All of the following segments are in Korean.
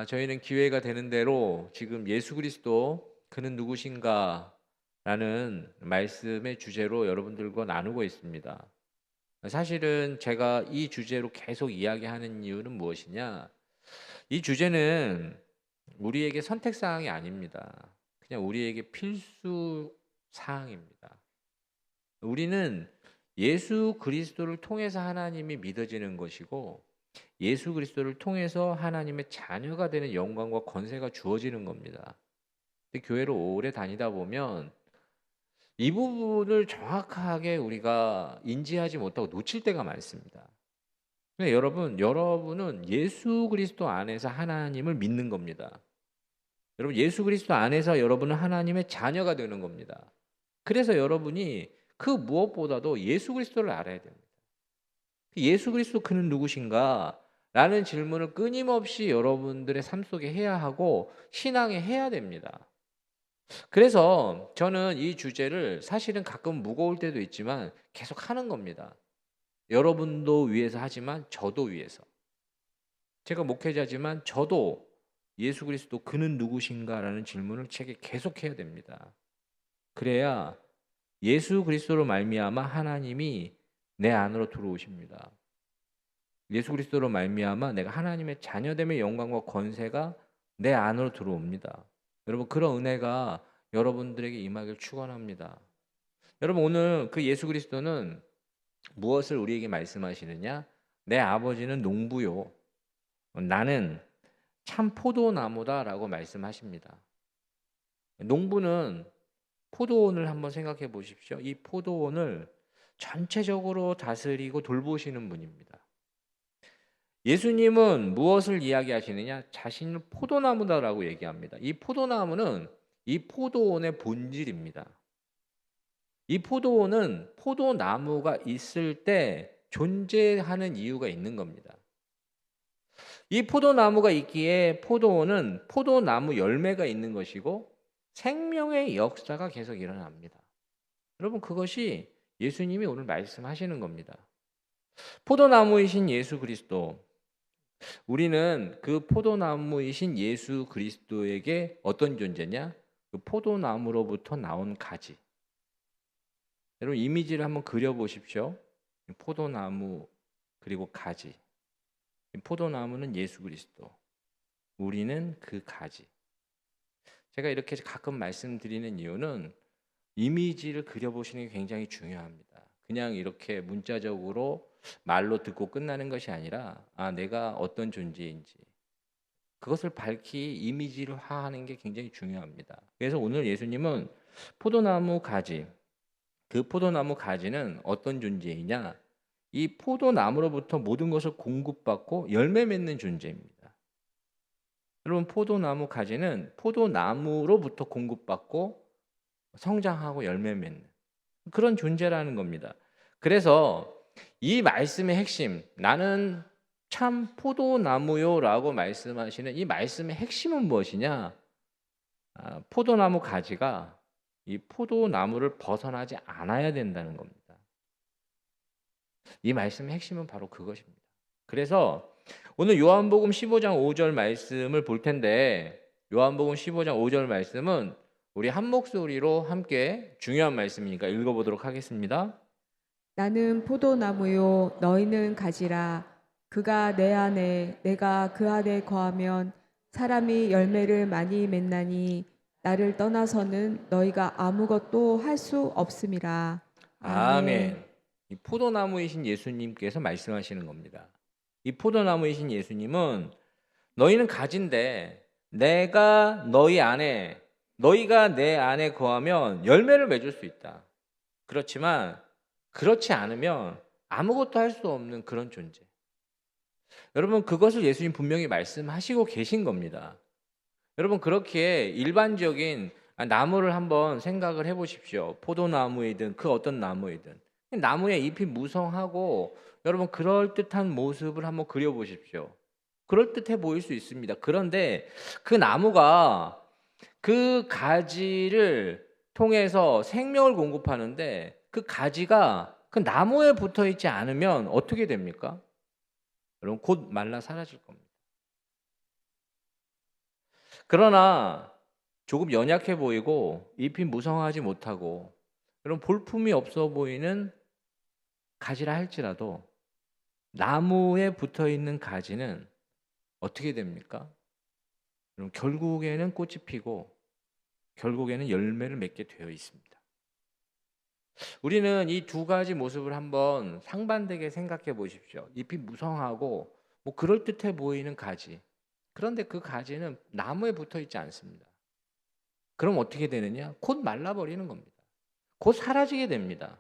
저희는 기회가 되는 대로 지금 예수 그리스도 그는 누구신가 라는 말씀의 주제로 여러분들과 나누고 있습니다. 사실은 제가 이 주제로 계속 이야기하는 이유는 무엇이냐? 이 주제는 우리에게 선택 사항이 아닙니다. 그냥 우리에게 필수 사항입니다. 우리는 예수 그리스도를 통해서 하나님이 믿어지는 것이고 예수 그리스도를 통해서 하나님의 자녀가 되는 영광과 권세가 주어지는 겁니다. 근데 교회를 오래 다니다 보면 이 부분을 정확하게 우리가 인지하지 못하고 놓칠 때가 많습니다. 근데 여러분은 예수 그리스도 안에서 하나님을 믿는 겁니다. 여러분, 예수 그리스도 안에서 여러분은 하나님의 자녀가 되는 겁니다. 그래서 여러분이 그 무엇보다도 예수 그리스도를 알아야 됩니다. 예수 그리스도 그는 누구신가? 라는 질문을 끊임없이 여러분들의 삶 속에 해야 하고 신앙에 해야 됩니다. 그래서 저는 이 주제를 사실은 가끔 무거울 때도 있지만 계속 하는 겁니다. 여러분도 위해서 하지만 저도 위해서. 제가 목회자지만 저도 예수 그리스도 그는 누구신가라는 질문을 제게 계속 해야 됩니다. 그래야 예수 그리스도로 말미암아 하나님이 내 안으로 들어오십니다. 예수 그리스도로 말미암아 내가 하나님의 자녀됨의 영광과 권세가 내 안으로 들어옵니다. 여러분, 그런 은혜가 여러분들에게 임하길 축원합니다. 여러분, 오늘 그 예수 그리스도는 무엇을 우리에게 말씀하시느냐? 내 아버지는 농부요, 나는 참 포도나무다라고 말씀하십니다. 농부는 포도원을 한번 생각해 보십시오. 이 포도원을 전체적으로 다스리고 돌보시는 분입니다. 예수님은 무엇을 이야기하시느냐? 자신을 포도나무다라고 얘기합니다. 이 포도나무는 이 포도원의 본질입니다. 이 포도원은 포도나무가 있을 때 존재하는 이유가 있는 겁니다. 이 포도나무가 있기에 포도원은 포도나무 열매가 있는 것이고 생명의 역사가 계속 일어납니다. 여러분, 그것이 예수님이 오늘 말씀하시는 겁니다. 포도나무이신 예수 그리스도, 우리는 그 포도나무이신 예수 그리스도에게 어떤 존재냐? 그 포도나무로부터 나온 가지. 여러분, 이미지를 한번 그려보십시오. 포도나무 그리고 가지. 포도나무는 예수 그리스도, 우리는 그 가지. 제가 이렇게 가끔 말씀드리는 이유는 이미지를 그려보시는 게 굉장히 중요합니다. 그냥 이렇게 문자적으로 말로 듣고 끝나는 것이 아니라 내가 어떤 존재인지 그것을 밝히 이미지화하는 게 굉장히 중요합니다. 그래서 오늘 예수님은 포도나무 가지, 그 포도나무 가지는 어떤 존재이냐? 이 포도나무로부터 모든 것을 공급받고 열매 맺는 존재입니다. 여러분, 포도나무 가지는 포도나무로부터 공급받고 성장하고 열매 맺는 그런 존재라는 겁니다. 그래서 이 말씀의 핵심, 나는 참 포도나무요라고 말씀하시는 이 말씀의 핵심은 무엇이냐? 포도나무 가지가 이 포도나무를 벗어나지 않아야 된다는 겁니다. 이 말씀의 핵심은 바로 그것입니다. 그래서 오늘 요한복음 15장 5절 말씀을 볼 텐데, 요한복음 15장 5절 말씀은 우리 한 목소리로 함께 중요한 말씀이니까 읽어보도록 하겠습니다. 나는 포도나무요 너희는 가지라. 그가 내 안에 내가 그 안에 거하면 사람이 열매를 많이 맺나니 나를 떠나서는 너희가 아무것도 할 수 없음이라. 아멘. 아멘. 이 포도나무이신 예수님께서 말씀하시는 겁니다. 이 포도나무이신 예수님은 너희는 가지인데 내가 너희 안에, 너희가 내 안에 거하면 열매를 맺을 수 있다. 그렇지만 그렇지 않으면 아무것도 할 수 없는 그런 존재. 여러분, 그것을 예수님 분명히 말씀하시고 계신 겁니다. 여러분, 그렇게 일반적인 나무를 한번 생각을 해보십시오. 포도나무이든 그 어떤 나무이든 나무의 잎이 무성하고 여러분 그럴듯한 모습을 한번 그려보십시오. 그럴듯해 보일 수 있습니다. 그런데 그 나무가 그 가지를 통해서 생명을 공급하는데 그 가지가 그 나무에 붙어 있지 않으면 어떻게 됩니까? 여러분, 곧 말라 사라질 겁니다. 그러나 조금 연약해 보이고 잎이 무성하지 못하고 그런 볼품이 없어 보이는 가지라 할지라도 나무에 붙어 있는 가지는 어떻게 됩니까? 그럼 결국에는 꽃이 피고 결국에는 열매를 맺게 되어 있습니다. 우리는 이 두 가지 모습을 한번 상반되게 생각해 보십시오. 잎이 무성하고 뭐 그럴듯해 보이는 가지. 그런데 그 가지는 나무에 붙어 있지 않습니다. 그럼 어떻게 되느냐? 곧 말라버리는 겁니다. 곧 사라지게 됩니다.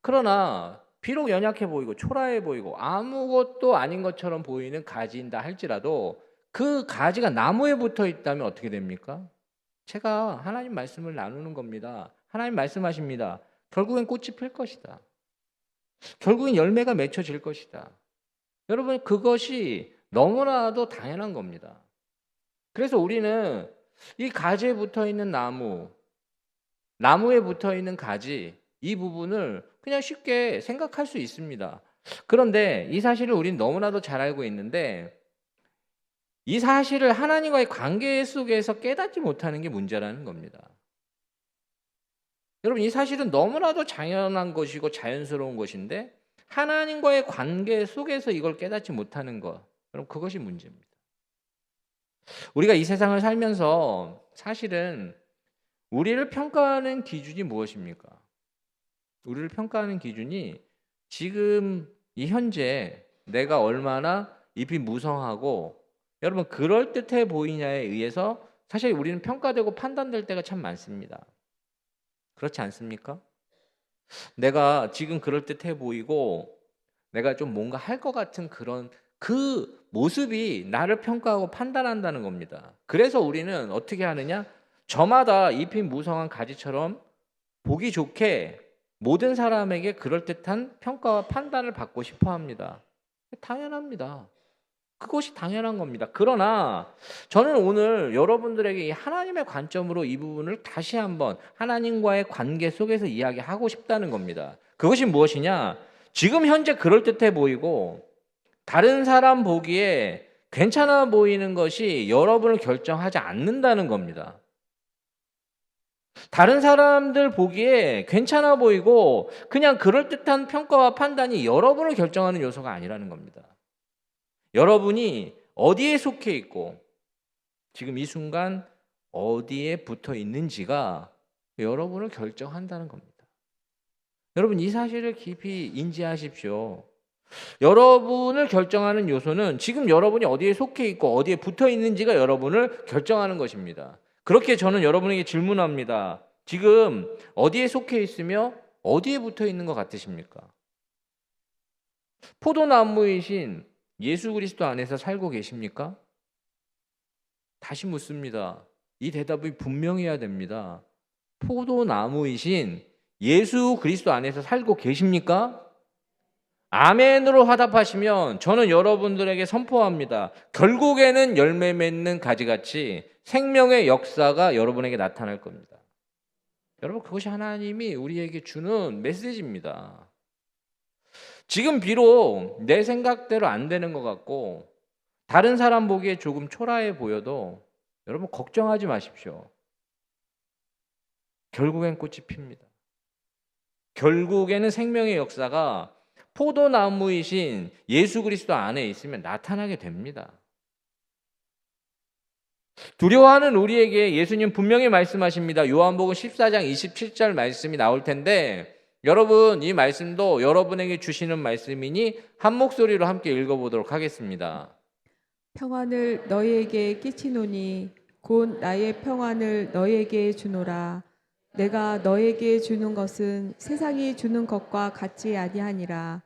그러나 비록 연약해 보이고 초라해 보이고 아무것도 아닌 것처럼 보이는 가지인다 할지라도 그 가지가 나무에 붙어 있다면 어떻게 됩니까? 제가 하나님 말씀을 나누는 겁니다. 하나님 말씀하십니다. 결국엔 꽃이 필 것이다. 결국엔 열매가 맺혀질 것이다. 여러분, 그것이 너무나도 당연한 겁니다. 그래서 우리는 이 가지에 붙어 있는 나무에 붙어 있는 가지, 이 부분을 그냥 쉽게 생각할 수 있습니다. 그런데 이 사실을 우리는 너무나도 잘 알고 있는데 이 사실을 하나님과의 관계 속에서 깨닫지 못하는 게 문제라는 겁니다. 여러분, 이 사실은 너무나도 당연한 것이고 자연스러운 것인데 하나님과의 관계 속에서 이걸 깨닫지 못하는 것, 여러분, 그것이 문제입니다. 우리가 이 세상을 살면서 사실은 우리를 평가하는 기준이 무엇입니까? 우리를 평가하는 기준이 지금 이 현재 내가 얼마나 잎이 무성하고 여러분 그럴듯해 보이냐에 의해서 사실 우리는 평가되고 판단될 때가 참 많습니다. 그렇지 않습니까? 내가 지금 그럴듯해 보이고 내가 좀 뭔가 할 것 같은 그런 그 모습이 나를 평가하고 판단한다는 겁니다. 그래서 우리는 어떻게 하느냐? 저마다 잎이 무성한 가지처럼 보기 좋게 모든 사람에게 그럴듯한 평가와 판단을 받고 싶어 합니다. 당연합니다. 그것이 당연한 겁니다. 그러나 저는 오늘 여러분들에게 이 하나님의 관점으로 이 부분을 다시 한번 하나님과의 관계 속에서 이야기하고 싶다는 겁니다. 그것이 무엇이냐? 지금 현재 그럴듯해 보이고 다른 사람 보기에 괜찮아 보이는 것이 여러분을 결정하지 않는다는 겁니다. 다른 사람들 보기에 괜찮아 보이고 그냥 그럴듯한 평가와 판단이 여러분을 결정하는 요소가 아니라는 겁니다. 여러분이 어디에 속해 있고 지금 이 순간 어디에 붙어 있는지가 여러분을 결정한다는 겁니다. 여러분, 이 사실을 깊이 인지하십시오. 여러분을 결정하는 요소는 지금 여러분이 어디에 속해 있고 어디에 붙어 있는지가 여러분을 결정하는 것입니다. 그렇게 저는 여러분에게 질문합니다. 지금 어디에 속해 있으며 어디에 붙어 있는 것 같으십니까? 포도나무이신 예수 그리스도 안에서 살고 계십니까? 다시 묻습니다. 이 대답이 분명해야 됩니다. 포도나무이신 예수 그리스도 안에서 살고 계십니까? 아멘으로 화답하시면 저는 여러분들에게 선포합니다. 결국에는 열매 맺는 가지같이 생명의 역사가 여러분에게 나타날 겁니다. 여러분, 그것이 하나님이 우리에게 주는 메시지입니다. 지금 비록 내 생각대로 안 되는 것 같고 다른 사람 보기에 조금 초라해 보여도 여러분 걱정하지 마십시오. 결국엔 꽃이 핍니다. 결국에는 생명의 역사가 포도나무이신 예수 그리스도 안에 있으면 나타나게 됩니다. 두려워하는 우리에게 예수님 분명히 말씀하십니다. 요한복음 14장 27절 말씀이 나올 텐데 여러분, 이 말씀도 여러분에게 주시는 말씀이니 한 목소리로 함께 읽어보도록 하겠습니다. 평안을 너희에게 끼치노니 곧 나의 평안을 너희에게 주노라. 내가 너희에게 주는 것은 세상이 주는 것과 같지 아니하니라.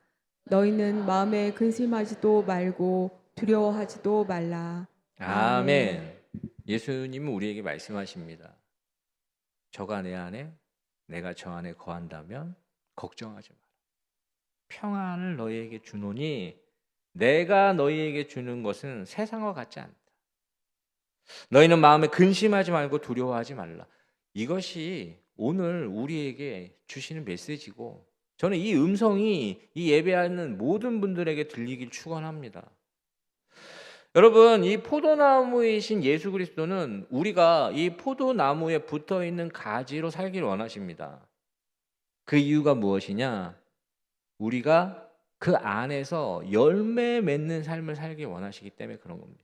너희는 마음에 근심하지도 말고 두려워하지도 말라. 아멘. 예수님은 우리에게 말씀하십니다. 저가 내 안에 내가 저 안에 거한다면 걱정하지 마라. 평안을 너희에게 주노니 내가 너희에게 주는 것은 세상과 같지 않다. 너희는 마음에 근심하지 말고 두려워하지 말라. 이것이 오늘 우리에게 주시는 메시지고 저는 이 음성이 이 예배하는 모든 분들에게 들리길 축원합니다. 여러분, 이 포도나무이신 예수 그리스도는 우리가 이 포도나무에 붙어 있는 가지로 살기를 원하십니다. 그 이유가 무엇이냐? 우리가 그 안에서 열매 맺는 삶을 살기 원하시기 때문에 그런 겁니다.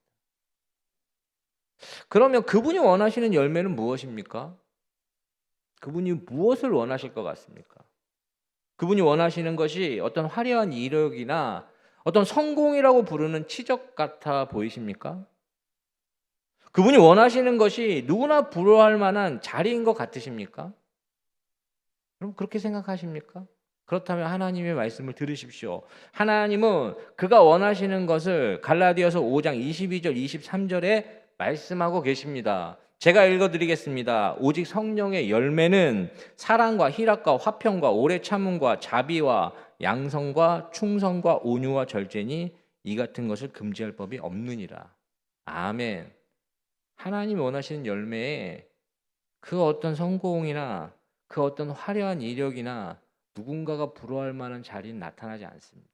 그러면 그분이 원하시는 열매는 무엇입니까? 그분이 무엇을 원하실 것 같습니까? 그분이 원하시는 것이 어떤 화려한 이력이나 어떤 성공이라고 부르는 치적 같아 보이십니까? 그분이 원하시는 것이 누구나 부러워할 만한 자리인 것 같으십니까? 그럼 그렇게 생각하십니까? 그렇다면 하나님의 말씀을 들으십시오. 하나님은 그가 원하시는 것을 갈라디아서 5장 22절 23절에 말씀하고 계십니다. 제가 읽어드리겠습니다. 오직 성령의 열매는 사랑과 희락과 화평과 오래 참음과 자비와 양성과 충성과 온유와 절제니 이 같은 것을 금지할 법이 없느니라. 아멘. 하나님이 원하시는 열매에 그 어떤 성공이나 그 어떤 화려한 이력이나 누군가가 부러워할 만한 자리는 나타나지 않습니다.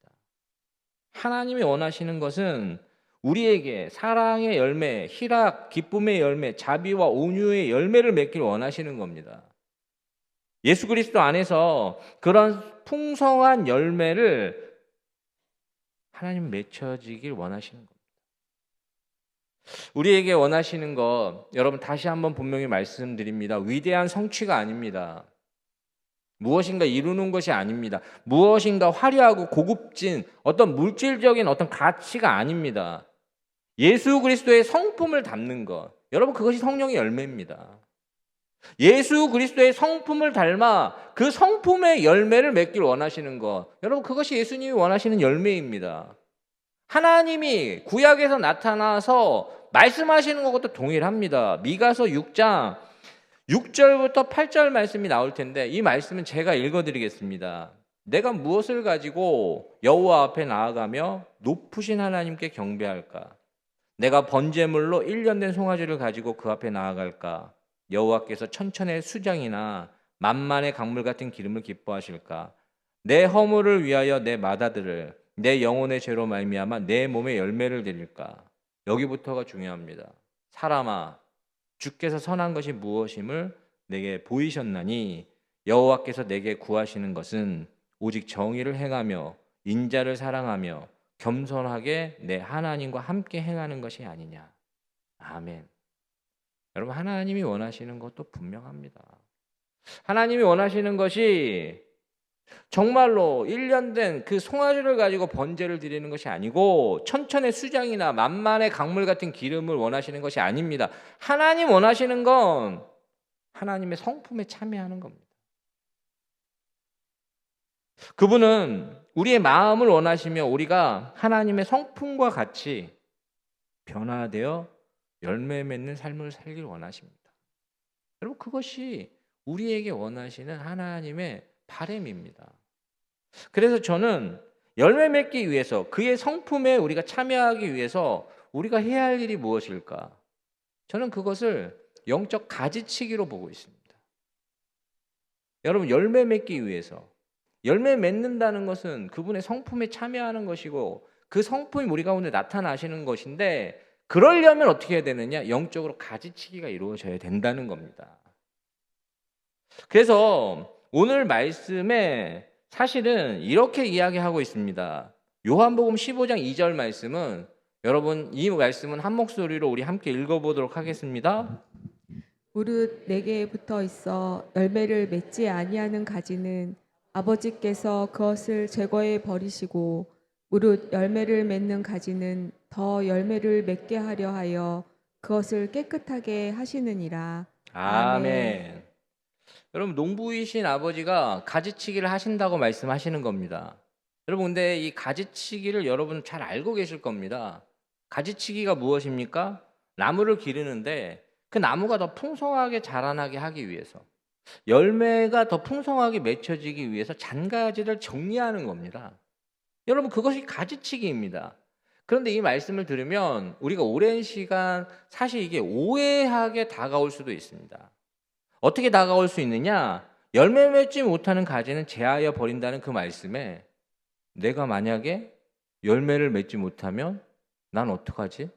하나님이 원하시는 것은 우리에게 사랑의 열매, 희락, 기쁨의 열매, 자비와 온유의 열매를 맺길 원하시는 겁니다. 예수 그리스도 안에서 그런 풍성한 열매를 하나님 맺혀지길 원하시는 겁니다. 우리에게 원하시는 것, 여러분 다시 한번 분명히 말씀드립니다. 위대한 성취가 아닙니다. 무엇인가 이루는 것이 아닙니다. 무엇인가 화려하고 고급진 어떤 물질적인 어떤 가치가 아닙니다. 예수 그리스도의 성품을 담는 것, 여러분 그것이 성령의 열매입니다. 예수 그리스도의 성품을 닮아 그 성품의 열매를 맺길 원하시는 것, 여러분 그것이 예수님이 원하시는 열매입니다. 하나님이 구약에서 나타나서 말씀하시는 것과 동일합니다. 미가서 6장 6절부터 8절 말씀이 나올 텐데 이 말씀은 제가 읽어드리겠습니다. 내가 무엇을 가지고 여호와 앞에 나아가며 높으신 하나님께 경배할까? 내가 번제물로 1년 된 송아지를 가지고 그 앞에 나아갈까? 여호와께서 천천의 수장이나 만만의 강물 같은 기름을 기뻐하실까? 내 허물을 위하여 내 마다들을 내 영혼의 죄로 말미암아 내 몸에 열매를 드릴까? 여기부터가 중요합니다. 사람아, 주께서 선한 것이 무엇임을 내게 보이셨나니 여호와께서 내게 구하시는 것은 오직 정의를 행하며 인자를 사랑하며 겸손하게 내 하나님과 함께 행하는 것이 아니냐. 아멘. 여러분 하나님이 원하시는 것도 분명합니다. 하나님이 원하시는 것이 정말로 1년 된 그 송아지를 가지고 번제를 드리는 것이 아니고 천천의 수장이나 만만의 강물 같은 기름을 원하시는 것이 아닙니다. 하나님 원하시는 건 하나님의 성품에 참여하는 겁니다. 그분은 우리의 마음을 원하시며 우리가 하나님의 성품과 같이 변화되어 열매 맺는 삶을 살길 원하십니다. 여러분 그것이 우리에게 원하시는 하나님의 바람입니다. 그래서 저는 열매 맺기 위해서 그의 성품에 우리가 참여하기 위해서 우리가 해야 할 일이 무엇일까? 저는 그것을 영적 가지치기로 보고 있습니다. 여러분 열매 맺기 위해서 열매 맺는다는 것은 그분의 성품에 참여하는 것이고 그 성품이 우리 가운데 나타나시는 것인데 그러려면 어떻게 해야 되느냐? 영적으로 가지치기가 이루어져야 된다는 겁니다. 그래서 오늘 말씀에 사실은 이렇게 이야기하고 있습니다. 요한복음 15장 2절 말씀은 여러분 이 말씀은 한 목소리로 우리 함께 읽어보도록 하겠습니다. 무릇 내게 붙어 있어 열매를 맺지 아니하는 가지는 아버지께서 그것을 제거해 버리시고 무릇 열매를 맺는 가지는 더 열매를 맺게 하려 하여 그것을 깨끗하게 하시느니라. 아멘. 여러분 농부이신 아버지가 가지치기를 하신다고 말씀하시는 겁니다. 여러분 근데 이 가지치기를 여러분 잘 알고 계실 겁니다. 가지치기가 무엇입니까? 나무를 기르는데 그 나무가 더 풍성하게 자라나게 하기 위해서 열매가 더 풍성하게 맺혀지기 위해서 잔가지를 정리하는 겁니다. 여러분 그것이 가지치기입니다. 그런데 이 말씀을 들으면 우리가 오랜 시간 사실 이게 오해하게 다가올 수도 있습니다. 어떻게 다가올 수 있느냐? 열매 맺지 못하는 가지는 제하여 버린다는 그 말씀에 내가 만약에 열매를 맺지 못하면 난 어떡하지?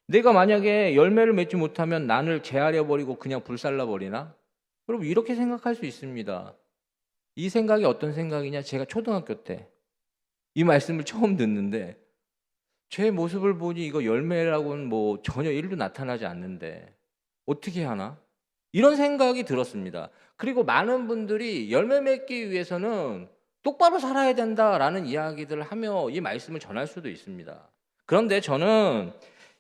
내가 만약에 열매를 맺지 못하면 나를 재활해 버리고 그냥 불살라 버리나? 여러분 이렇게 생각할 수 있습니다. 이 생각이 어떤 생각이냐? 제가 초등학교 때 이 말씀을 처음 듣는데 제 모습을 보니 이거 열매라고는 뭐 전혀 일도 나타나지 않는데 어떻게 하나? 이런 생각이 들었습니다. 그리고 많은 분들이 열매 맺기 위해서는 똑바로 살아야 된다라는 이야기들을 하며 이 말씀을 전할 수도 있습니다. 그런데 저는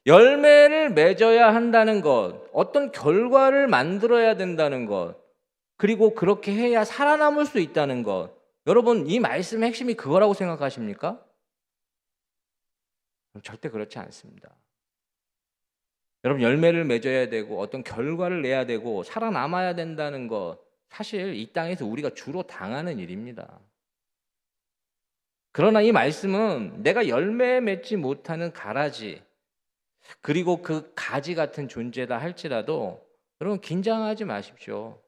열매를 맺어야 한다는 것, 어떤 결과를 만들어야 된다는 것, 그리고 그렇게 해야 살아남을 수 있다는 것. 여러분, 이 말씀의 핵심이 그거라고 생각하십니까? 절대 그렇지 않습니다. 여러분, 열매를 맺어야 되고 어떤 결과를 내야 되고 살아남아야 된다는 것, 사실 이 땅에서 우리가 주로 당하는 일입니다. 그러나 이 말씀은 내가 열매 맺지 못하는 가라지, 그리고 그 가지 같은 존재다 할지라도 여러분 긴장하지 마십시오.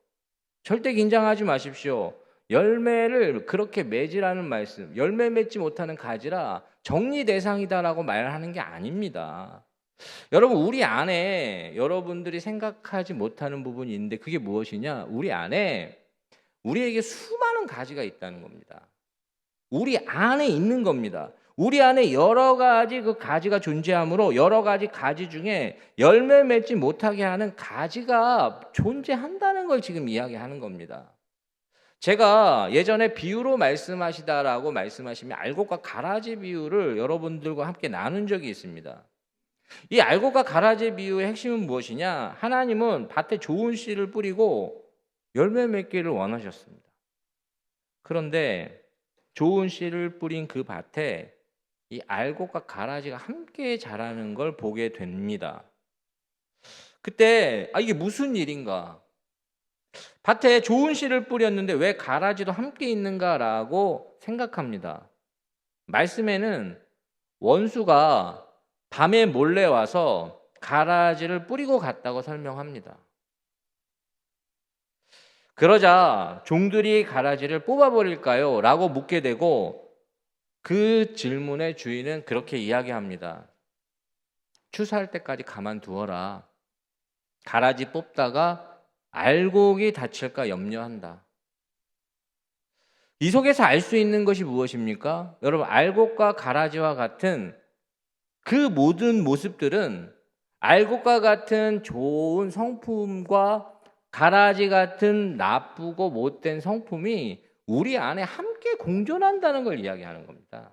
절대 긴장하지 마십시오. 열매를 그렇게 맺으라는 말씀, 열매 맺지 못하는 가지라 정리 대상이다라고 말하는 게 아닙니다. 여러분, 우리 안에 여러분들이 생각하지 못하는 부분이 있는데 그게 무엇이냐? 우리 안에 우리에게 수많은 가지가 있다는 겁니다. 우리 안에 있는 겁니다. 우리 안에 여러 가지 그 가지가 존재하므로 여러 가지 가지 중에 열매 맺지 못하게 하는 가지가 존재한다는 걸 지금 이야기하는 겁니다. 제가 예전에 비유로 말씀하시다라고 말씀하시면 알곡과 가라지 비유를 여러분들과 함께 나눈 적이 있습니다. 이 알곡과 가라지 비유의 핵심은 무엇이냐? 하나님은 밭에 좋은 씨를 뿌리고 열매 맺기를 원하셨습니다. 그런데 좋은 씨를 뿌린 그 밭에 이 알곡과 가라지가 함께 자라는 걸 보게 됩니다. 그때 이게 무슨 일인가? 밭에 좋은 씨를 뿌렸는데 왜 가라지도 함께 있는가라고 생각합니다. 말씀에는 원수가 밤에 몰래 와서 가라지를 뿌리고 갔다고 설명합니다. 그러자 종들이 가라지를 뽑아버릴까요? 라고 묻게 되고 그 질문의 주인은 그렇게 이야기합니다. 추수할 때까지 가만두어라. 가라지 뽑다가 알곡이 다칠까 염려한다. 이 속에서 알 수 있는 것이 무엇입니까? 여러분, 알곡과 가라지와 같은 그 모든 모습들은 알곡과 같은 좋은 성품과 가라지 같은 나쁘고 못된 성품이 우리 안에 함께 공존한다는 걸 이야기하는 겁니다.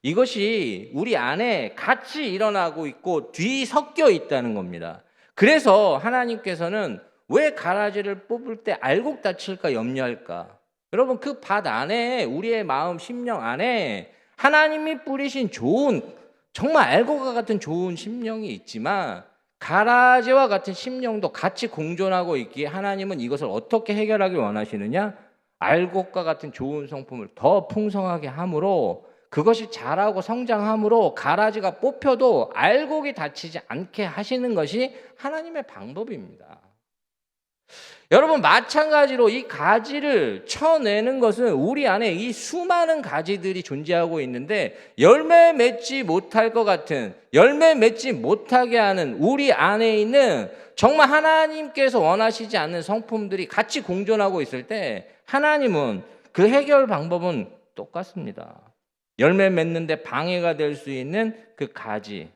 이것이 우리 안에 같이 일어나고 있고 뒤섞여 있다는 겁니다. 그래서 하나님께서는 왜 가라지를 뽑을 때 알곡 다칠까 염려할까? 여러분, 그 밭 안에 우리의 마음 심령 안에 하나님이 뿌리신 좋은 정말 알곡과 같은 좋은 심령이 있지만 가라지와 같은 심령도 같이 공존하고 있기에 하나님은 이것을 어떻게 해결하길 원하시느냐? 알곡과 같은 좋은 성품을 더 풍성하게 함으로 그것이 자라고 성장함으로 가라지가 뽑혀도 알곡이 다치지 않게 하시는 것이 하나님의 방법입니다. 여러분, 마찬가지로 이 가지를 쳐내는 것은 우리 안에 이 수많은 가지들이 존재하고 있는데 열매 맺지 못할 것 같은, 열매 맺지 못하게 하는 우리 안에 있는 정말 하나님께서 원하시지 않는 성품들이 같이 공존하고 있을 때 하나님은 그 해결 방법은 똑같습니다. 열매 맺는데 방해가 될 수 있는 그 가지를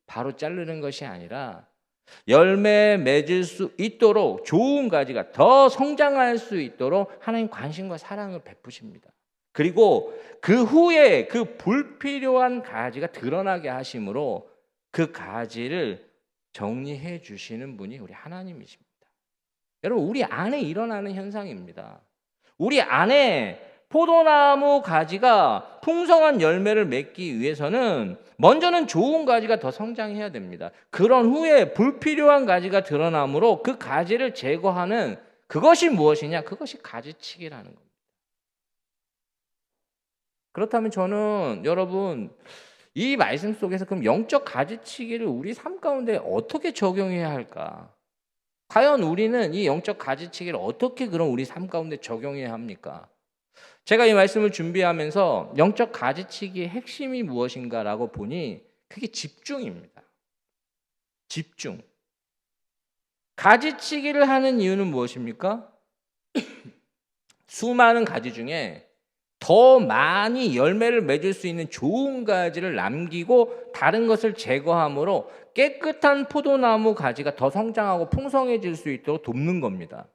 바로 자르는 것이 아니라 열매 맺을 수 있도록 좋은 가지가 더 성장할 수 있도록 하나님 관심과 사랑을 베푸십니다. 그리고 그 후에 그 불필요한 가지가 드러나게 하심으로 그 가지를 정리해 주시는 분이 우리 하나님이십니다. 여러분, 우리 안에 일어나는 현상입니다. 우리 안에 포도나무 가지가 풍성한 열매를 맺기 위해서는 먼저는 좋은 가지가 더 성장해야 됩니다. 그런 후에 불필요한 가지가 드러나므로 그 가지를 제거하는 그것이 무엇이냐? 그것이 가지치기라는 겁니다. 그렇다면 저는 여러분 이 말씀 속에서 그럼 영적 가지치기를 우리 삶 가운데 어떻게 적용해야 할까? 과연 우리는 이 영적 가지치기를 어떻게 그럼 우리 삶 가운데 적용해야 합니까? 제가 이 말씀을 준비하면서 영적 가지치기의 핵심이 무엇인가라고 보니 그게 집중입니다. 집중. 가지치기를 하는 이유는 무엇입니까? 수많은 가지 중에 더 많이 열매를 맺을 수 있는 좋은 가지를 남기고 다른 것을 제거함으로 깨끗한 포도나무 가지가 더 성장하고 풍성해질 수 있도록 돕는 겁니다.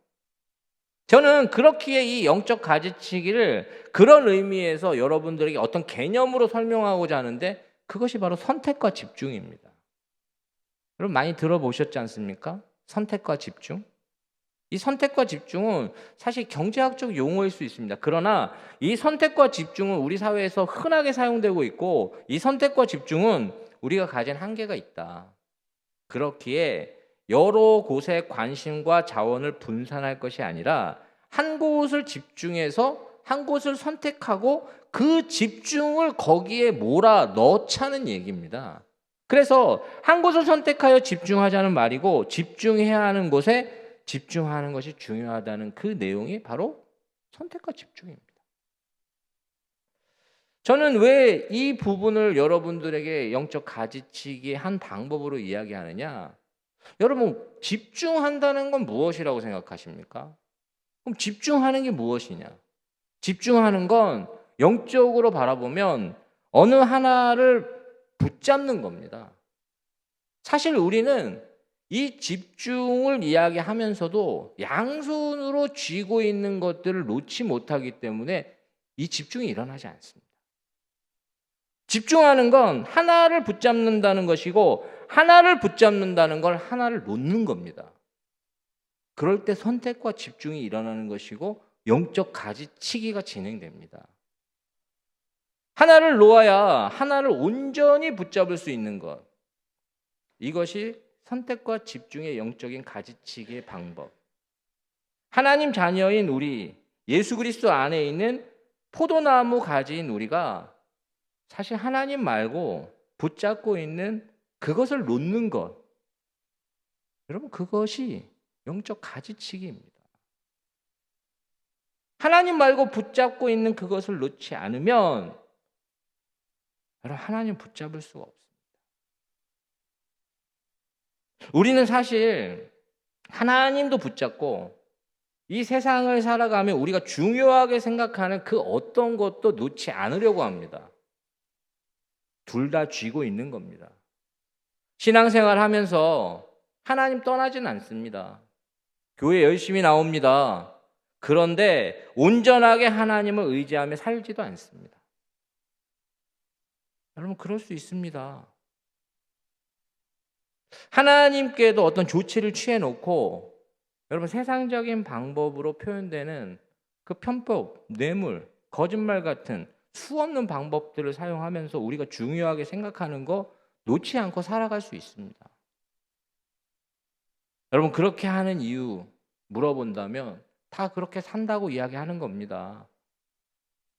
저는 그렇기에 이 영적 가지치기를 그런 의미에서 여러분들에게 어떤 개념으로 설명하고자 하는데, 그것이 바로 선택과 집중입니다. 여러분 많이 들어보셨지 않습니까? 선택과 집중. 이 선택과 집중은 사실 경제학적 용어일 수 있습니다. 그러나 이 선택과 집중은 우리 사회에서 흔하게 사용되고 있고, 이 선택과 집중은 우리가 가진 한계가 있다. 그렇기에 여러 곳에 관심과 자원을 분산할 것이 아니라 한 곳을 집중해서 한 곳을 선택하고 그 집중을 거기에 몰아 넣자는 얘기입니다. 그래서 한 곳을 선택하여 집중하자는 말이고, 집중해야 하는 곳에 집중하는 것이 중요하다는 그 내용이 바로 선택과 집중입니다. 저는 왜 이 부분을 여러분들에게 영적 가지치기의 한 방법으로 이야기하느냐? 여러분, 집중한다는 건 무엇이라고 생각하십니까? 그럼 집중하는 게 무엇이냐? 집중하는 건 영적으로 바라보면 어느 하나를 붙잡는 겁니다. 사실 우리는 이 집중을 이야기하면서도 양손으로 쥐고 있는 것들을 놓지 못하기 때문에 이 집중이 일어나지 않습니다. 집중하는 건 하나를 붙잡는다는 것이고, 하나를 붙잡는다는 걸 하나를 놓는 겁니다. 그럴 때 선택과 집중이 일어나는 것이고 영적 가지치기가 진행됩니다. 하나를 놓아야 하나를 온전히 붙잡을 수 있는 것. 이것이 선택과 집중의 영적인 가지치기의 방법. 하나님 자녀인 우리, 예수 그리스도 안에 있는 포도나무 가지인 우리가 사실 하나님 말고 붙잡고 있는 그것을 놓는 것. 여러분, 그것이 영적 가지치기입니다. 하나님 말고 붙잡고 있는 그것을 놓지 않으면 여러분, 하나님 붙잡을 수가 없습니다. 우리는 사실 하나님도 붙잡고 이 세상을 살아가며 우리가 중요하게 생각하는 그 어떤 것도 놓지 않으려고 합니다. 둘 다 쥐고 있는 겁니다. 신앙생활 하면서 하나님 떠나진 않습니다. 교회 열심히 나옵니다. 그런데 온전하게 하나님을 의지하며 살지도 않습니다. 여러분, 그럴 수 있습니다. 하나님께도 어떤 조치를 취해놓고 여러분, 세상적인 방법으로 표현되는 그 편법, 뇌물, 거짓말 같은 수없는 방법들을 사용하면서 우리가 중요하게 생각하는 거 놓지 않고 살아갈 수 있습니다. 여러분, 그렇게 하는 이유 물어본다면 다 그렇게 산다고 이야기하는 겁니다.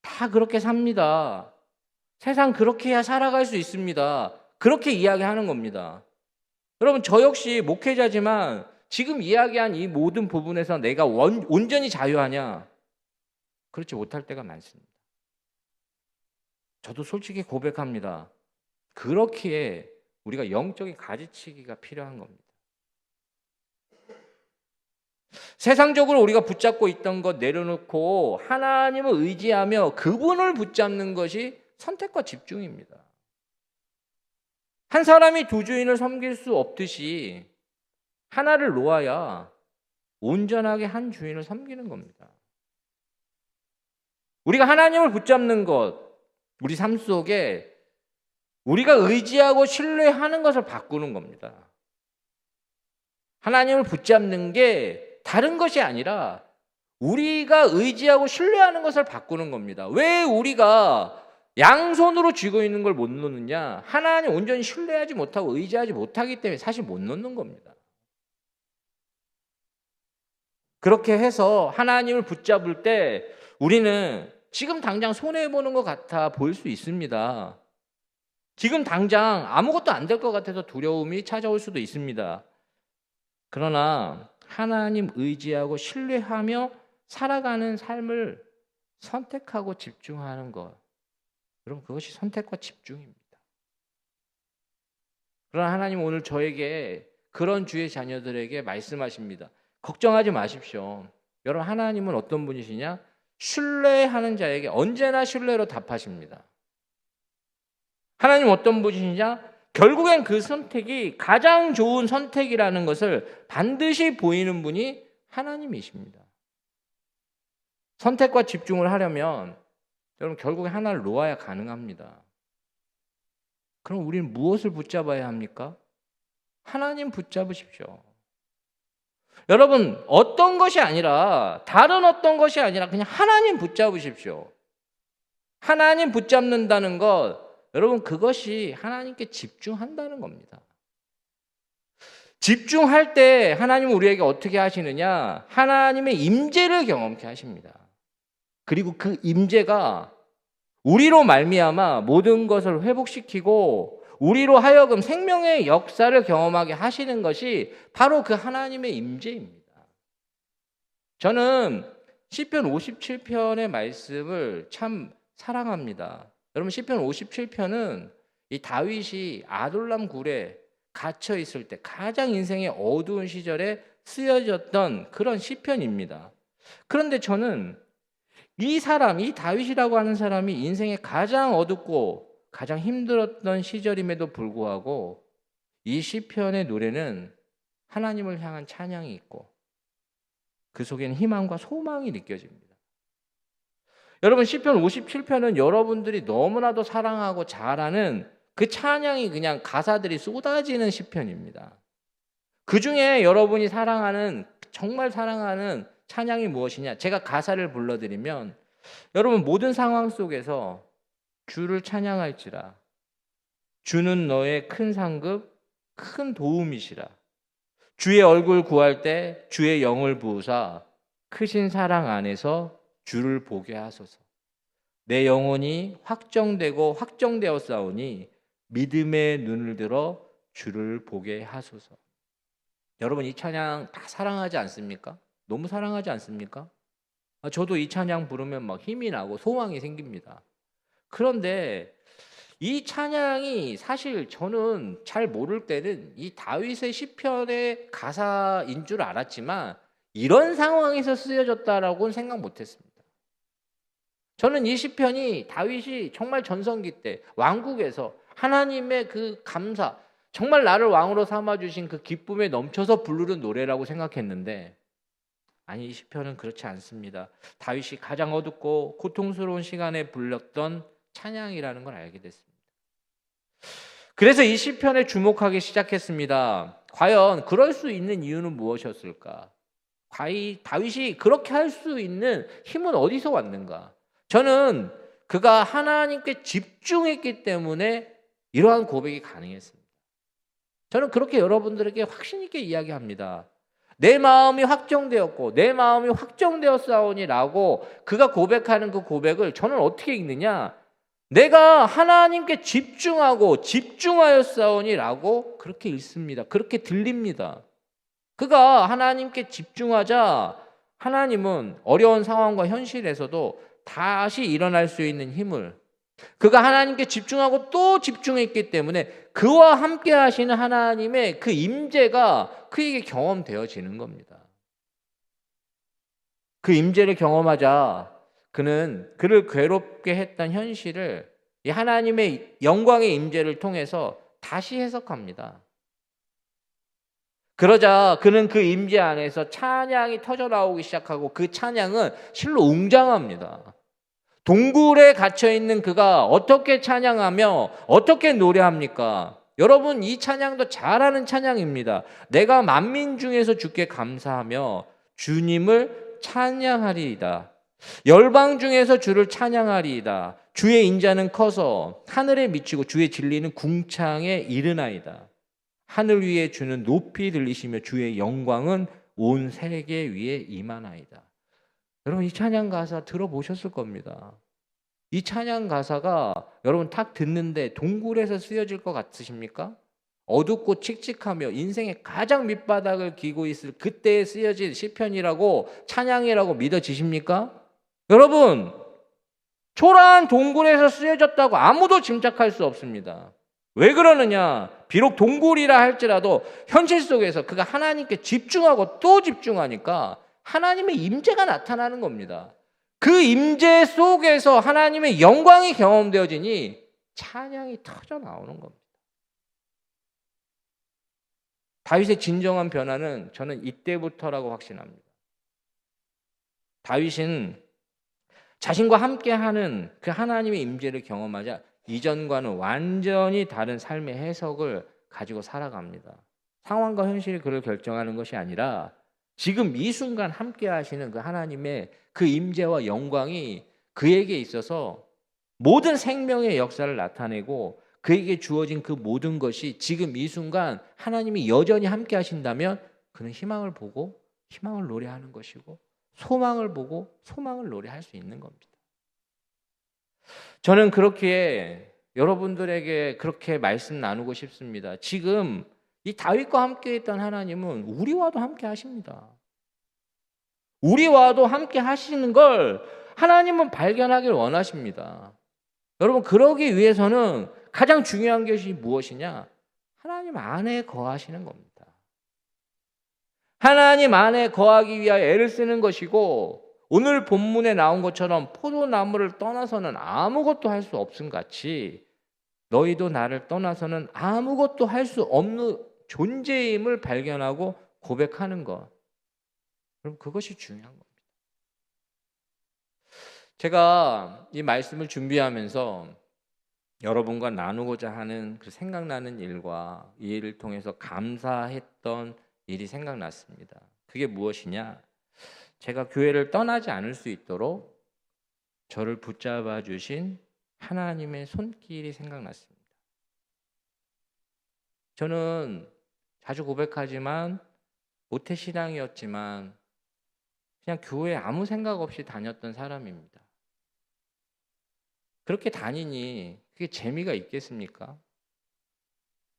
다 그렇게 삽니다. 세상 그렇게 해야 살아갈 수 있습니다. 그렇게 이야기하는 겁니다. 여러분, 저 역시 목회자지만 지금 이야기한 이 모든 부분에서 내가 온전히 자유하냐? 그렇지 못할 때가 많습니다. 저도 솔직히 고백합니다. 그렇기에 우리가 영적인 가지치기가 필요한 겁니다. 세상적으로 우리가 붙잡고 있던 것 내려놓고 하나님을 의지하며 그분을 붙잡는 것이 선택과 집중입니다. 한 사람이 두 주인을 섬길 수 없듯이 하나를 놓아야 온전하게 한 주인을 섬기는 겁니다. 우리가 하나님을 붙잡는 것, 우리 삶 속에 우리가 의지하고 신뢰하는 것을 바꾸는 겁니다. 하나님을 붙잡는 게 다른 것이 아니라 우리가 의지하고 신뢰하는 것을 바꾸는 겁니다. 왜 우리가 양손으로 쥐고 있는 걸 못 놓느냐? 하나님 온전히 신뢰하지 못하고 의지하지 못하기 때문에 사실 못 놓는 겁니다. 그렇게 해서 하나님을 붙잡을 때 우리는 지금 당장 손해보는 것 같아 보일 수 있습니다. 지금 당장 아무것도 안 될 것 같아서 두려움이 찾아올 수도 있습니다. 그러나 하나님 의지하고 신뢰하며 살아가는 삶을 선택하고 집중하는 것, 여러분, 그것이 선택과 집중입니다. 그러나 하나님 오늘 저에게 그런 주의 자녀들에게 말씀하십니다. 걱정하지 마십시오. 여러분, 하나님은 어떤 분이시냐? 신뢰하는 자에게 언제나 신뢰로 답하십니다. 하나님 어떤 분이시냐? 결국엔 그 선택이 가장 좋은 선택이라는 것을 반드시 보이는 분이 하나님이십니다. 선택과 집중을 하려면 여러분 결국에 하나를 놓아야 가능합니다. 그럼 우리는 무엇을 붙잡아야 합니까? 하나님 붙잡으십시오. 여러분, 어떤 것이 아니라, 다른 어떤 것이 아니라 그냥 하나님 붙잡으십시오. 하나님 붙잡는다는 것, 여러분 그것이 하나님께 집중한다는 겁니다. 집중할 때 하나님은 우리에게 어떻게 하시느냐? 하나님의 임재를 경험케 하십니다. 그리고 그 임재가 우리로 말미암아 모든 것을 회복시키고 우리로 하여금 생명의 역사를 경험하게 하시는 것이 바로 그 하나님의 임재입니다. 저는 시편 57편의 말씀을 참 사랑합니다. 여러분, 시편 57편은 이 다윗이 아둘람 굴에 갇혀 있을 때 가장 인생의 어두운 시절에 쓰여졌던 그런 시편입니다. 그런데 저는 이 다윗이라고 하는 사람이 인생의 가장 어둡고 가장 힘들었던 시절임에도 불구하고 이 시편의 노래는 하나님을 향한 찬양이 있고 그 속에는 희망과 소망이 느껴집니다. 여러분, 시편 57편은 여러분들이 너무나도 사랑하고 잘 아는 그 찬양이 그냥 가사들이 쏟아지는 시편입니다. 그 중에 여러분이 사랑하는, 정말 사랑하는 찬양이 무엇이냐? 제가 가사를 불러드리면 여러분 모든 상황 속에서 주를 찬양할지라. 주는 너의 큰 상급, 큰 도움이시라. 주의 얼굴 구할 때 주의 영을 부으사 크신 사랑 안에서 주를 보게 하소서. 내 영혼이 확정되고 확정되었사오니 믿음의 눈을 들어 주를 보게 하소서. 여러분, 이 찬양 다 사랑하지 않습니까? 너무 사랑하지 않습니까? 저도 이 찬양 부르면 막 힘이 나고 소망이 생깁니다. 그런데 이 찬양이 사실 저는 잘 모를 때는 이 다윗의 시편의 가사인 줄 알았지만 이런 상황에서 쓰여졌다라고는 생각 못했습니다. 저는 이 시편이 다윗이 정말 전성기 때 왕국에서 하나님의 그 감사, 정말 나를 왕으로 삼아주신 그 기쁨에 넘쳐서 부르는 노래라고 생각했는데 아니, 이 시편은 그렇지 않습니다. 다윗이 가장 어둡고 고통스러운 시간에 불렀던 찬양이라는 걸 알게 됐습니다. 그래서 이 시편에 주목하기 시작했습니다. 과연 그럴 수 있는 이유는 무엇이었을까? 다윗이 그렇게 할 수 있는 힘은 어디서 왔는가? 저는 그가 하나님께 집중했기 때문에 이러한 고백이 가능했습니다. 저는 그렇게 여러분들에게 확신 있게 이야기합니다. 내 마음이 확정되었고 내 마음이 확정되었사오니라고 그가 고백하는 그 고백을 저는 어떻게 읽느냐? 내가 하나님께 집중하고 집중하였사오니라고 그렇게 읽습니다. 그렇게 들립니다. 그가 하나님께 집중하자 하나님은 어려운 상황과 현실에서도 다시 일어날 수 있는 힘을, 그가 하나님께 집중하고 또 집중했기 때문에 그와 함께 하시는 하나님의 그 임재가 그에게 경험되어지는 겁니다. 그 임재를 경험하자 그는 그를 괴롭게 했던 현실을 이 하나님의 영광의 임재를 통해서 다시 해석합니다. 그러자 그는 그 임재 안에서 찬양이 터져나오기 시작하고 그 찬양은 실로 웅장합니다. 동굴에 갇혀있는 그가 어떻게 찬양하며 어떻게 노래합니까? 여러분, 이 찬양도 잘하는 찬양입니다. 내가 만민 중에서 주께 감사하며 주님을 찬양하리이다. 열방 중에서 주를 찬양하리이다. 주의 인자는 커서 하늘에 미치고 주의 진리는 궁창에 이르나이다. 하늘 위에 주는 높이 들리시며 주의 영광은 온 세계 위에 임하나이다. 여러분, 이 찬양 가사 들어보셨을 겁니다. 이 찬양 가사가 여러분 딱 듣는데 동굴에서 쓰여질 것 같으십니까? 어둡고 칙칙하며 인생의 가장 밑바닥을 기고 있을 그때에 쓰여진 시편이라고, 찬양이라고 믿어지십니까? 여러분, 초라한 동굴에서 쓰여졌다고 아무도 짐작할 수 없습니다. 왜 그러느냐? 비록 동굴이라 할지라도 현실 속에서 그가 하나님께 집중하고 또 집중하니까 하나님의 임재가 나타나는 겁니다. 그 임재 속에서 하나님의 영광이 경험되어지니 찬양이 터져 나오는 겁니다. 다윗의 진정한 변화는 저는 이때부터라고 확신합니다. 다윗은 자신과 함께하는 그 하나님의 임재를 경험하자 이전과는 완전히 다른 삶의 해석을 가지고 살아갑니다. 상황과 현실이 그를 결정하는 것이 아니라 지금 이 순간 함께 하시는 그 하나님의 그 임재와 영광이 그에게 있어서 모든 생명의 역사를 나타내고 그에게 주어진 그 모든 것이 지금 이 순간 하나님이 여전히 함께 하신다면 그는 희망을 보고 희망을 노래하는 것이고 소망을 보고 소망을 노래할 수 있는 겁니다. 저는 그렇게 여러분들에게 그렇게 말씀 나누고 싶습니다. 지금 이 다윗과 함께 했던 하나님은 우리와도 함께 하십니다. 우리와도 함께 하시는 걸 하나님은 발견하길 원하십니다. 여러분, 그러기 위해서는 가장 중요한 것이 무엇이냐? 하나님 안에 거하시는 겁니다. 하나님 안에 거하기 위하여 애를 쓰는 것이고, 오늘 본문에 나온 것처럼 포도나무를 떠나서는 아무것도 할 수 없음 같이 너희도 나를 떠나서는 아무것도 할 수 없는 존재임을 발견하고 고백하는 것. 그럼 그것이 중요한 겁니다. 제가 이 말씀을 준비하면서 여러분과 나누고자 하는 그 생각나는 일과 이 일을 통해서 감사했던 일이 생각났습니다. 그게 무엇이냐? 제가 교회를 떠나지 않을 수 있도록 저를 붙잡아 주신 하나님의 손길이 생각났습니다. 저는 자주 고백하지만 모태신앙이었지만 그냥 교회에 아무 생각 없이 다녔던 사람입니다. 그렇게 다니니 그게 재미가 있겠습니까?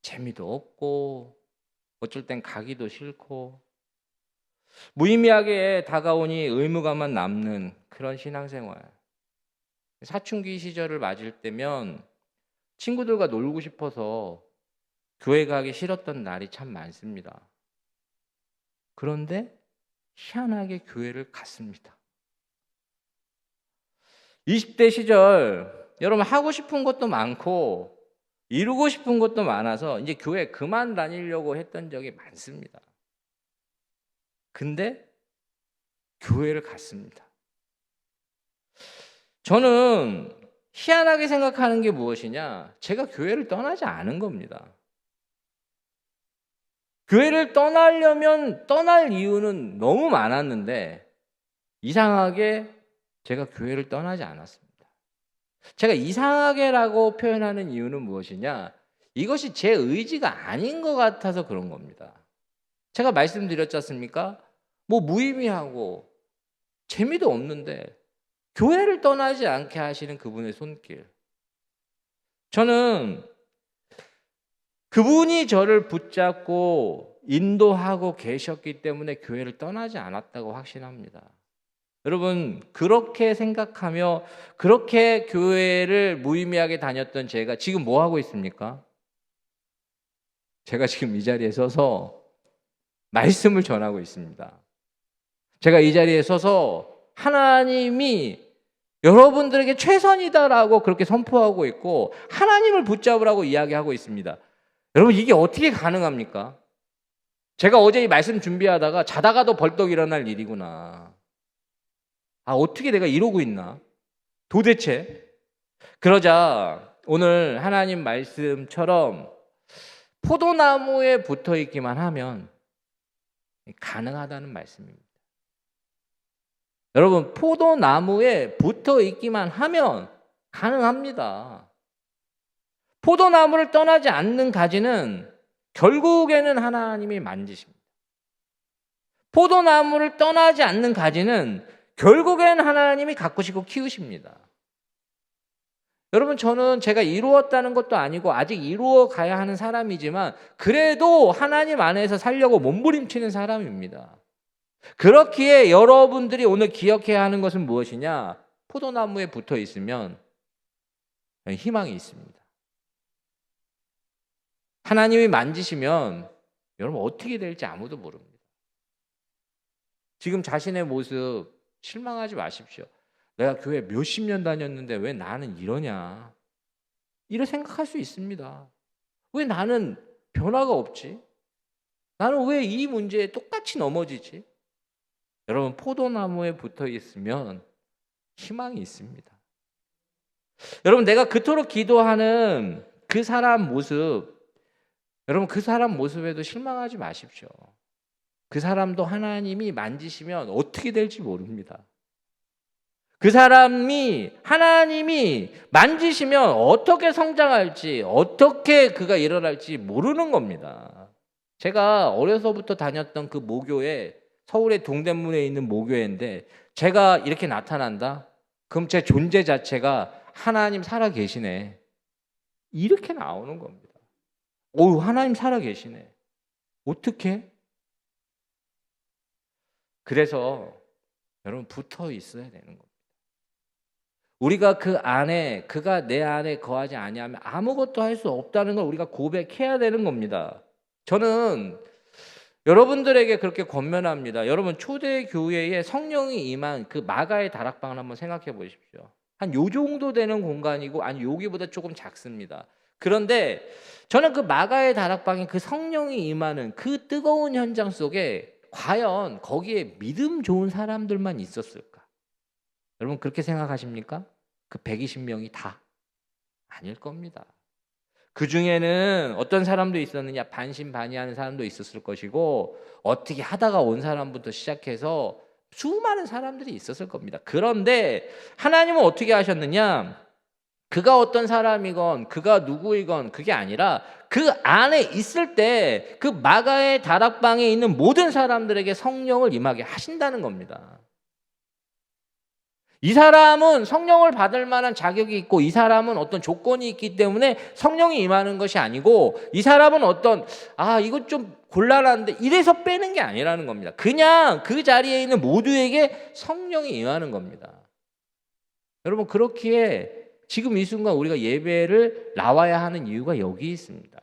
재미도 없고 어쩔 땐 가기도 싫고 무의미하게 다가오니 의무감만 남는 그런 신앙생활. 사춘기 시절을 맞을 때면 친구들과 놀고 싶어서 교회 가기 싫었던 날이 참 많습니다. 그런데 희한하게 교회를 갔습니다. 20대 시절 여러분 하고 싶은 것도 많고 이루고 싶은 것도 많아서 이제 교회 그만 다니려고 했던 적이 많습니다. 근데 교회를 갔습니다. 저는 희한하게 생각하는 게 무엇이냐? 제가 교회를 떠나지 않은 겁니다. 교회를 떠나려면 떠날 이유는 너무 많았는데 이상하게 제가 교회를 떠나지 않았습니다. 제가 이상하게라고 표현하는 이유는 무엇이냐? 이것이 제 의지가 아닌 것 같아서 그런 겁니다. 제가 말씀드렸지 않습니까? 뭐 무의미하고 재미도 없는데 교회를 떠나지 않게 하시는 그분의 손길. 저는 그분이 저를 붙잡고 인도하고 계셨기 때문에 교회를 떠나지 않았다고 확신합니다. 여러분, 그렇게 생각하며 그렇게 교회를 무의미하게 다녔던 제가 지금 뭐 하고 있습니까? 제가 지금 이 자리에 서서 말씀을 전하고 있습니다. 제가 이 자리에 서서 하나님이 여러분들에게 최선이다라고 그렇게 선포하고 있고 하나님을 붙잡으라고 이야기하고 있습니다. 여러분, 이게 어떻게 가능합니까? 제가 어제 이 말씀 준비하다가 자다가도 벌떡 일어날 일이구나. 어떻게 내가 이러고 있나? 도대체? 그러자 오늘 하나님 말씀처럼 포도나무에 붙어 있기만 하면 가능하다는 말씀입니다. 여러분, 포도나무에 붙어 있기만 하면 가능합니다. 포도나무를 떠나지 않는 가지는 결국에는 하나님이 만지십니다. 포도나무를 떠나지 않는 가지는 결국엔 하나님이 가꾸시고 키우십니다. 여러분, 저는 제가 이루었다는 것도 아니고 아직 이루어 가야 하는 사람이지만 그래도 하나님 안에서 살려고 몸부림치는 사람입니다. 그렇기에 여러분들이 오늘 기억해야 하는 것은 무엇이냐? 포도나무에 붙어 있으면 희망이 있습니다. 하나님이 만지시면 여러분 어떻게 될지 아무도 모릅니다. 지금 자신의 모습 실망하지 마십시오. 내가 교회 몇십 년 다녔는데 왜 나는 이러냐? 이렇게 생각할 수 있습니다. 왜 나는 변화가 없지? 나는 왜 이 문제에 똑같이 넘어지지? 여러분, 포도나무에 붙어 있으면 희망이 있습니다. 여러분, 내가 그토록 기도하는 그 사람 모습, 여러분 그 사람 모습에도 실망하지 마십시오. 그 사람도 하나님이 만지시면 어떻게 될지 모릅니다. 그 사람이 하나님이 만지시면 어떻게 성장할지, 어떻게 그가 일어날지 모르는 겁니다. 제가 어려서부터 다녔던 그 모교에, 서울의 동대문에 있는 모교회인데, 제가 이렇게 나타난다? 그럼 제 존재 자체가 하나님 살아 계시네, 이렇게 나오는 겁니다. 오, 하나님 살아 계시네. 어떻게? 그래서 여러분 붙어 있어야 되는 겁니다. 우리가 그 안에, 그가 내 안에 거하지 아니하면 아무것도 할 수 없다는 걸 우리가 고백해야 되는 겁니다. 저는 여러분들에게 그렇게 권면합니다. 여러분, 초대 교회에 성령이 임한 그 마가의 다락방을 한번 생각해 보십시오. 한 요 정도 되는 공간이고, 아니 여기보다 조금 작습니다. 그런데 저는 그 마가의 다락방에 그 성령이 임하는 그 뜨거운 현장 속에 과연 거기에 믿음 좋은 사람들만 있었을까? 여러분 그렇게 생각하십니까? 그 120명이 다? 아닐 겁니다. 그 중에는 어떤 사람도 있었느냐? 반신반의하는 사람도 있었을 것이고, 어떻게 하다가 온 사람부터 시작해서 수많은 사람들이 있었을 겁니다. 그런데 하나님은 어떻게 하셨느냐? 그가 어떤 사람이건 그가 누구이건 그게 아니라 그 안에 있을 때 그 마가의 다락방에 있는 모든 사람들에게 성령을 임하게 하신다는 겁니다. 이 사람은 성령을 받을 만한 자격이 있고, 이 사람은 어떤 조건이 있기 때문에 성령이 임하는 것이 아니고, 이 사람은 어떤 이거 좀 곤란한데 이래서 빼는 게 아니라는 겁니다. 그냥 그 자리에 있는 모두에게 성령이 임하는 겁니다. 여러분, 그렇기에 지금 이 순간 우리가 예배를 나와야 하는 이유가 여기 있습니다.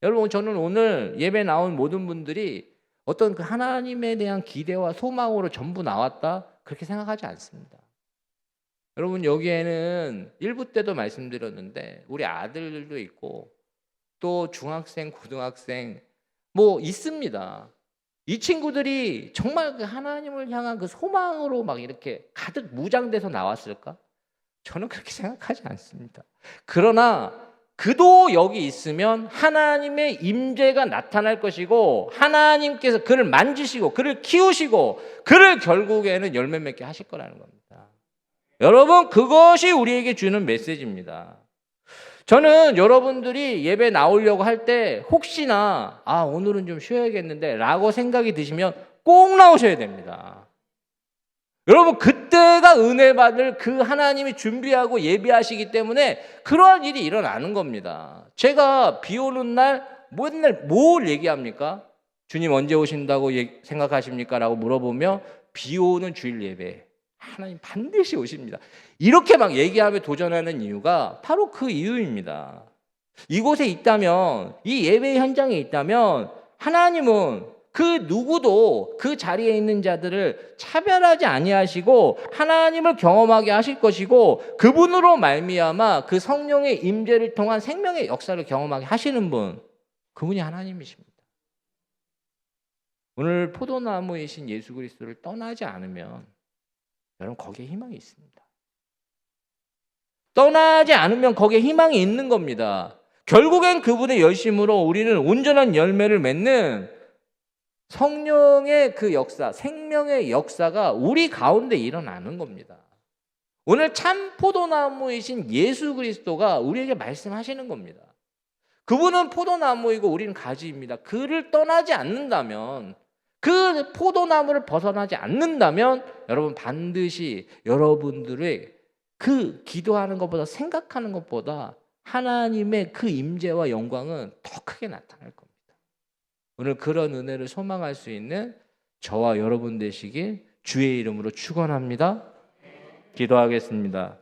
여러분, 저는 오늘 예배 나온 모든 분들이 어떤 그 하나님에 대한 기대와 소망으로 전부 나왔다, 그렇게 생각하지 않습니다. 여러분, 여기에는 일부 때도 말씀드렸는데 우리 아들들도 있고 또 중학생, 고등학생 뭐 있습니다. 이 친구들이 정말 그 하나님을 향한 그 소망으로 막 이렇게 가득 무장돼서 나왔을까? 저는 그렇게 생각하지 않습니다. 그러나 그도 여기 있으면 하나님의 임재가 나타날 것이고, 하나님께서 그를 만지시고 그를 키우시고 그를 결국에는 열매 맺게 하실 거라는 겁니다. 여러분, 그것이 우리에게 주는 메시지입니다. 저는 여러분들이 예배 나오려고 할 때 혹시나 오늘은 좀 쉬어야겠는데 라고 생각이 드시면 꼭 나오셔야 됩니다. 여러분, 그때가 은혜 받을 그 하나님이 준비하고 예비하시기 때문에 그러한 일이 일어나는 겁니다. 제가 비 오는 날 맨날 뭘 얘기합니까? 주님 언제 오신다고 생각하십니까? 라고 물어보면 비 오는 주일 예배 하나님 반드시 오십니다. 이렇게 막 얘기하며 도전하는 이유가 바로 그 이유입니다. 이곳에 있다면, 이 예배 현장에 있다면 하나님은 그 누구도 그 자리에 있는 자들을 차별하지 아니하시고 하나님을 경험하게 하실 것이고, 그분으로 말미암아 그 성령의 임재를 통한 생명의 역사를 경험하게 하시는 분, 그분이 하나님이십니다. 오늘 포도나무이신 예수 그리스도를 떠나지 않으면 여러분 거기에 희망이 있습니다. 떠나지 않으면 거기에 희망이 있는 겁니다. 결국엔 그분의 열심으로 우리는 온전한 열매를 맺는 성령의 그 역사, 생명의 역사가 우리 가운데 일어나는 겁니다. 오늘 참 포도나무이신 예수 그리스도가 우리에게 말씀하시는 겁니다. 그분은 포도나무이고 우리는 가지입니다. 그를 떠나지 않는다면, 그 포도나무를 벗어나지 않는다면 여러분 반드시 여러분들의 그 기도하는 것보다, 생각하는 것보다 하나님의 그 임재와 영광은 더 크게 나타날 겁니다. 오늘 그런 은혜를 소망할 수 있는 저와 여러분 되시길 주의 이름으로 축원합니다. 기도하겠습니다.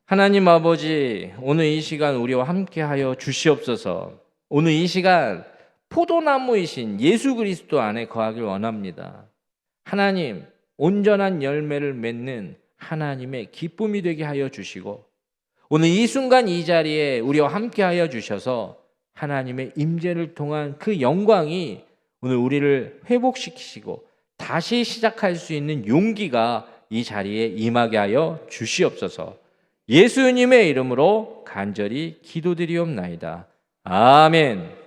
하나님 아버지, 오늘 이 시간 우리와 함께하여 주시옵소서. 오늘 이 시간 포도나무이신 예수 그리스도 안에 거하길 원합니다. 하나님, 온전한 열매를 맺는 하나님의 기쁨이 되게 하여 주시고, 오늘 이 순간 이 자리에 우리와 함께하여 주셔서 하나님의 임재를 통한 그 영광이 오늘 우리를 회복시키시고 다시 시작할 수 있는 용기가 이 자리에 임하게 하여 주시옵소서. 예수님의 이름으로 간절히 기도드리옵나이다. 아멘.